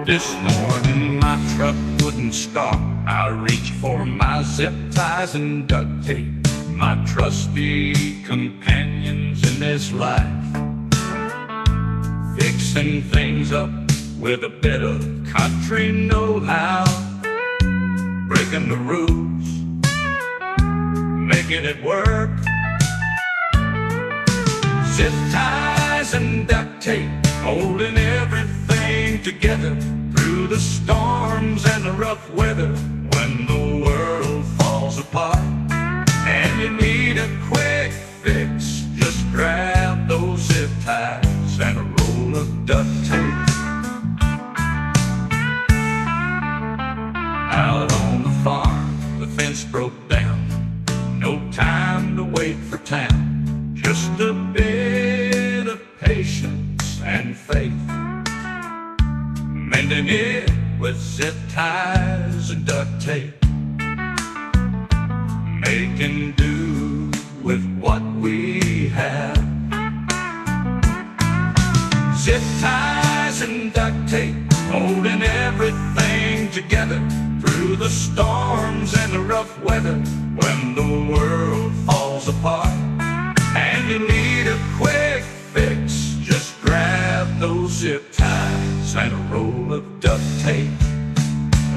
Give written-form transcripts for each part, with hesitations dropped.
This morning my truck wouldn't start. I reached for my zip ties and duct tape, my trusty companions in this life. Fixing things up with a bit of country know-how, breaking the rules, making it work. Zip ties and duct tape, holding everything together through the storms and the rough weather. When the world falls apart and you need a quick fix, just grab those zip ties and a roll of duct tape. Out on the farm, the fence broke down. No time to wait for town, just a bit of patience and faith, mending it with zip ties and duct tape, making do with what we have. Zip ties and duct tape, holding everything together through the storms and the rough weather. When the world falls apart and you need a quick fix, just grab those zip ties and a roll of duct tape.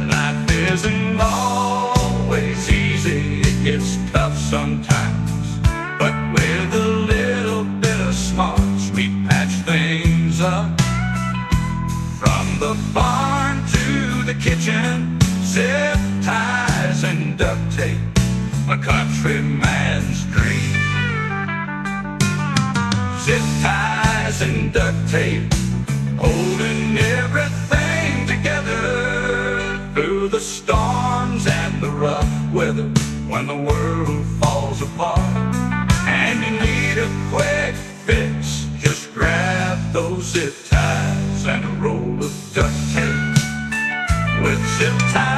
Life isn't always easy, it gets tough sometimes, but with a little bit of smarts we patch things up. From the barn to the kitchen, zip ties and duct tape, a countryman's dream. Zip ties and duct tape, holding everything together through the storms and the rough weather. When the world falls apart and you need a quick fix, just grab those zip ties and a roll of duct tape. With zip ties